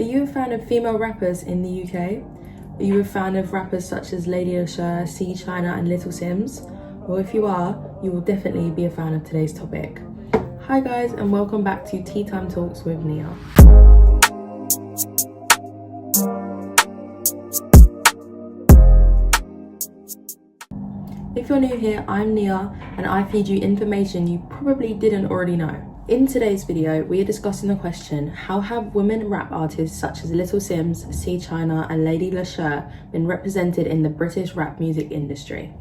Are you a fan of female rappers in the UK? Are you a fan of rappers such as Lady Lacheur, C China and Little Sims? Well, if you are, you will definitely be a fan of today's topic. Hi guys, and welcome back to Tea Time Talks with Nia. If you're new here, I'm Nia, and I feed you information you probably didn't already know. In today's video, we are discussing the question, how have women rap artists such as Little Sims, C China and Lady Lacheur been represented in the British rap music industry?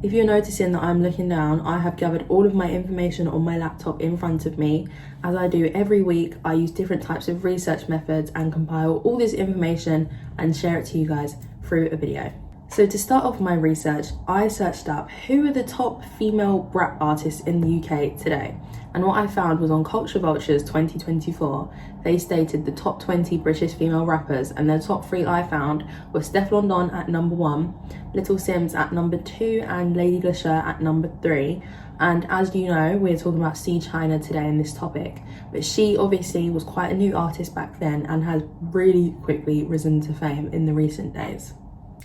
If you're noticing that I'm looking down, I have gathered all of my information on my laptop in front of me. As I do every week, I use different types of research methods and compile all this information and share it to you guys through a video. So to start off my research, I searched up who are the top female rap artists in the UK today. And what I found was on Culture Vulture's 2024, they stated the top 20 British female rappers, and the top 3 I found were Stefflon Don at number 1, Little Sims at number 2 and Lady Lacheur at number 3. And as you know, we're talking about C China today in this topic, but she obviously was quite a new artist back then and has really quickly risen to fame in the recent days.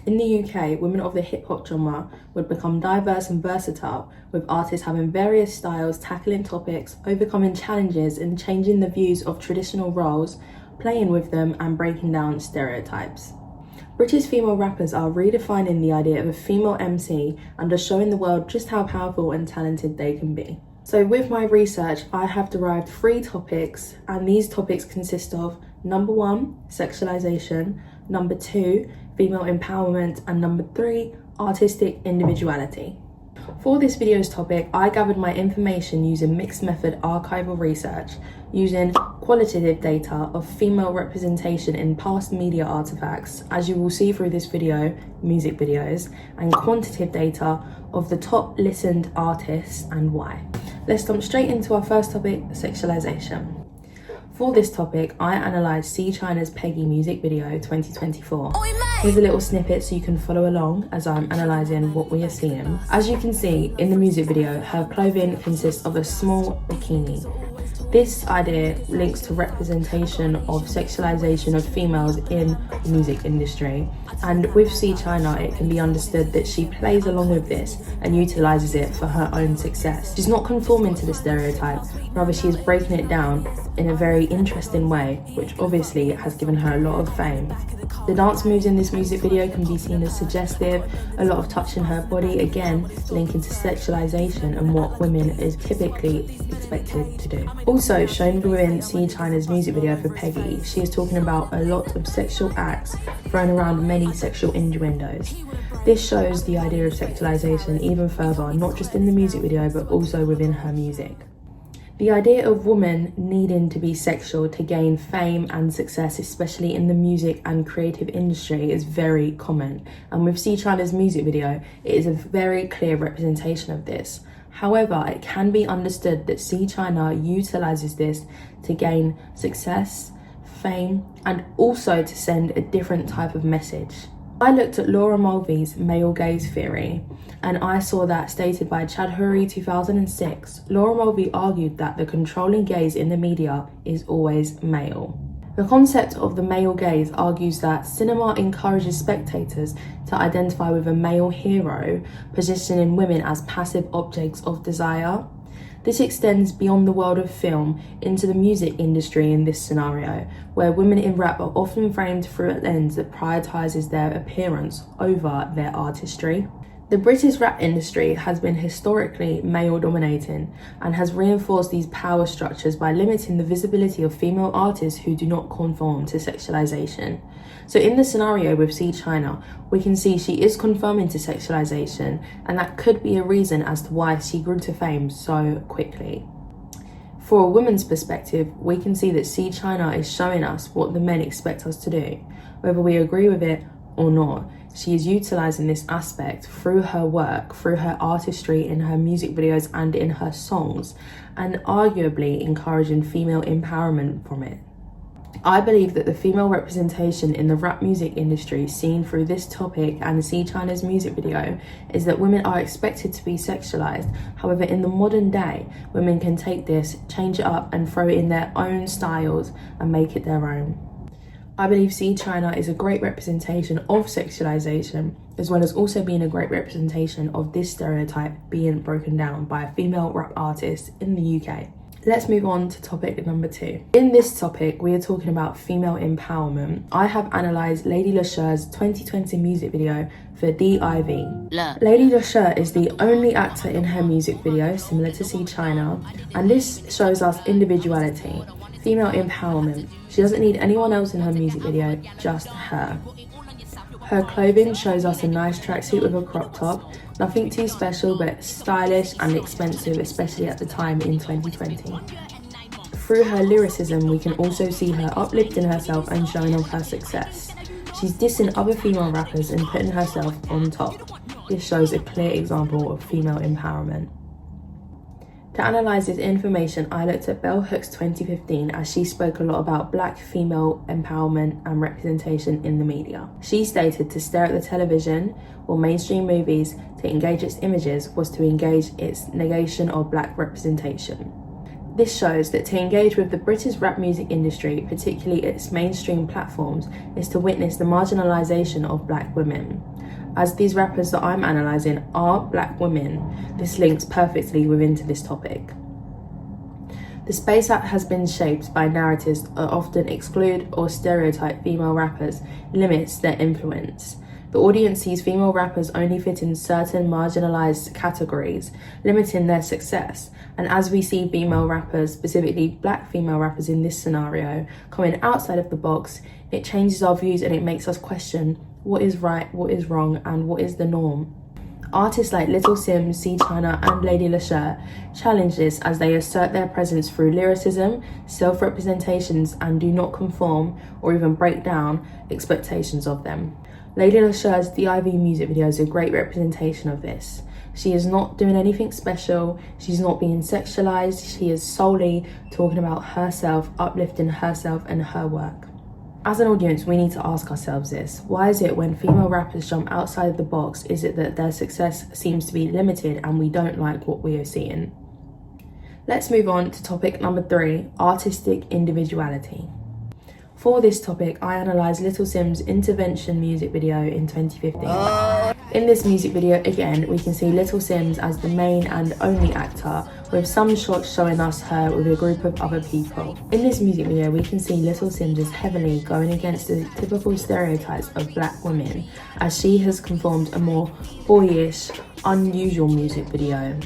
In the UK, women of the hip-hop genre would become diverse and versatile, with artists having various styles, tackling topics, overcoming challenges and changing the views of traditional roles, playing with them and breaking down stereotypes. British female rappers are redefining the idea of a female MC and are showing the world just how powerful and talented they can be. So with my research, I have derived 3 topics, and these topics consist of number 1, sexualization, number 2, female empowerment, and number 3, artistic individuality. For this video's topic, I gathered my information using mixed method archival research, using qualitative data of female representation in past media artifacts, as you will see through this video, music videos, and quantitative data of the top listened artists and why. Let's jump straight into our first topic, sexualization. For this topic, I analysed C China's Peggy music video 2024. Here's a little snippet so you can follow along as I'm analysing what we are seeing. As you can see in the music video, her clothing consists of a small bikini. This idea links to representation of sexualization of females in the music industry. And with C China, it can be understood that she plays along with this and utilizes it for her own success. She's not conforming to the stereotype, rather she is breaking it down in a very interesting way, which obviously has given her a lot of fame. The dance moves in this music video can be seen as suggestive, a lot of touching her body, again linking to sexualization and what women is typically expected to do. Also shown within C China's music video for Peggy, she is talking about a lot of sexual acts thrown around many sexual innuendos. This shows the idea of sexualization even further, not just in the music video but also within her music. The idea of women needing to be sexual to gain fame and success, especially in the music and creative industry, is very common. And with C China's music video, it is a very clear representation of this. However, it can be understood that C China utilizes this to gain success, fame, and also to send a different type of message. I looked at Laura Mulvey's male gaze theory, and I saw that stated by Chaudhuri 2006. Laura Mulvey argued that the controlling gaze in the media is always male. The concept of the male gaze argues that cinema encourages spectators to identify with a male hero, positioning women as passive objects of desire. This extends beyond the world of film into the music industry in this scenario, where women in rap are often framed through a lens that prioritizes their appearance over their artistry. The British rap industry has been historically male-dominating and has reinforced these power structures by limiting the visibility of female artists who do not conform to sexualization. So in the scenario with C China, we can see she is conforming to sexualization, and that could be a reason as to why she grew to fame so quickly. For a woman's perspective, we can see that C China is showing us what the men expect us to do, whether we agree with it or not. She is utilizing this aspect through her work, through her artistry in her music videos and in her songs, and arguably encouraging female empowerment from it. I believe that the female representation in the rap music industry seen through this topic and C China's music video is that women are expected to be sexualized. However, in the modern day, women can take this, change it up and throw in their own styles and make it their own. I believe C China is a great representation of sexualization, as well as also being a great representation of this stereotype being broken down by a female rap artist in the UK. Let's move on to topic number 2. In this topic, we are talking about female empowerment. I have analysed Lady Lachère's 2020 music video for DIV. Lady Lachère is the only actor in her music video, similar to C China, and this shows us individuality, female empowerment. She doesn't need anyone else in her music video, just her. Her clothing shows us a nice tracksuit with a crop top, nothing too special but stylish and expensive, especially at the time in 2020. Through her lyricism, we can also see her uplifting herself and showing off her success. She's dissing other female rappers and putting herself on top. This shows a clear example of female empowerment. To analyse this information, I looked at Bell Hooks 2015 as she spoke a lot about black female empowerment and representation in the media. She stated to stare at the television or mainstream movies to engage its images was to engage its negation of black representation. This shows that to engage with the British rap music industry, particularly its mainstream platforms, is to witness the marginalisation of black women. As these rappers that I'm analysing are black women, this links perfectly within this topic. The space that has been shaped by narratives that often exclude or stereotype female rappers limits their influence. The audience sees female rappers only fit in certain marginalised categories, limiting their success. And as we see female rappers, specifically black female rappers in this scenario, coming outside of the box, it changes our views and it makes us question what is right, what is wrong, and what is the norm. Artists like Little Simz, C China, and Lady Lachère challenge this as they assert their presence through lyricism, self-representations, and do not conform or even break down expectations of them. Lady Lachère's DIV music video is a great representation of this. She is not doing anything special, she's not being sexualized, she is solely talking about herself, uplifting herself and her work. As an audience, we need to ask ourselves this. Why is it when female rappers jump outside of the box, is it that their success seems to be limited and we don't like what we are seeing? Let's move on to topic number 3, artistic individuality. For this topic, I analysed Little Simz' Intervention music video in 2015. In this music video, again, we can see Little Simz as the main and only actor, with some shots showing us her with a group of other people. In this music video, we can see Little Simz is heavily going against the typical stereotypes of black women, as she has conformed a more boyish, unusual music video.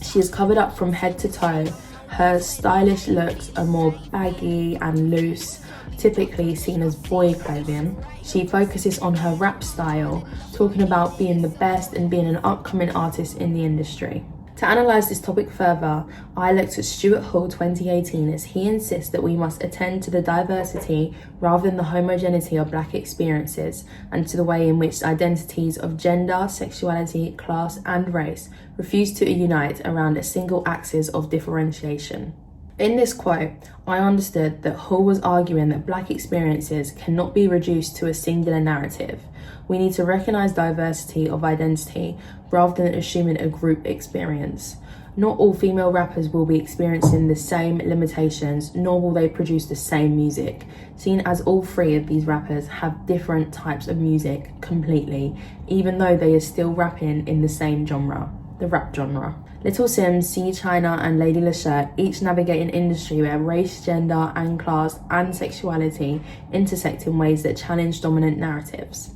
She is covered up from head to toe. Her stylish looks are more baggy and loose, typically seen as boy clothing. She focuses on her rap style, talking about being the best and being an upcoming artist in the industry. To analyse this topic further, I looked at Stuart Hall 2018 as he insists that we must attend to the diversity rather than the homogeneity of black experiences and to the way in which identities of gender, sexuality, class and race refuse to unite around a single axis of differentiation. In this quote, I understood that Hall was arguing that black experiences cannot be reduced to a singular narrative. We need to recognise diversity of identity rather than assuming a group experience. Not all female rappers will be experiencing the same limitations, nor will they produce the same music, seeing as all 3 of these rappers have different types of music completely, even though they are still rapping in the same genre, the rap genre. Little Simz, C China and Lady Lachère each navigate an industry where race, gender and class and sexuality intersect in ways that challenge dominant narratives.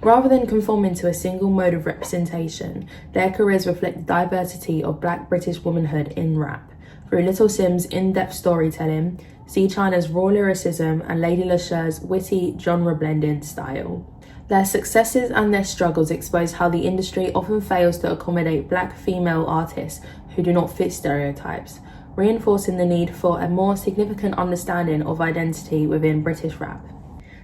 Rather than conforming to a single mode of representation, their careers reflect the diversity of black British womanhood in rap. Through Little Simz' in-depth storytelling, C China's raw lyricism and Lady Lachère's witty genre-blending style. Their successes and their struggles expose how the industry often fails to accommodate black female artists who do not fit stereotypes, reinforcing the need for a more significant understanding of identity within British rap.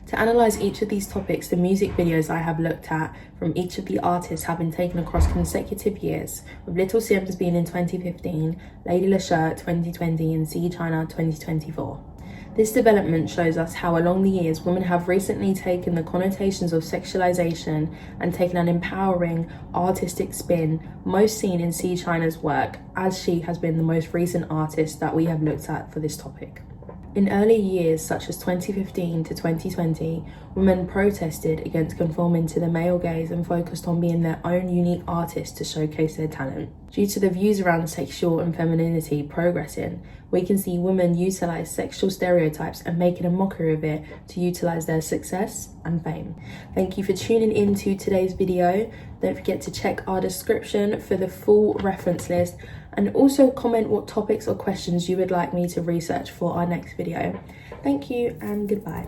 To analyse each of these topics, the music videos I have looked at from each of the artists have been taken across consecutive years, with Little Simz being in 2015, Lady Lachère 2020 and C China 2024. This development shows us how along the years women have recently taken the connotations of sexualization and taken an empowering artistic spin, most seen in C China's work, as she has been the most recent artist that we have looked at for this topic. In early years, such as 2015 to 2020, women protested against conforming to the male gaze and focused on being their own unique artists to showcase their talent. Due to the views around sexual and femininity progressing, we can see women utilize sexual stereotypes and making a mockery of it to utilize their success and fame. Thank you for tuning into today's video. Don't forget to check our description for the full reference list, and also comment what topics or questions you would like me to research for our next video. Thank you and goodbye.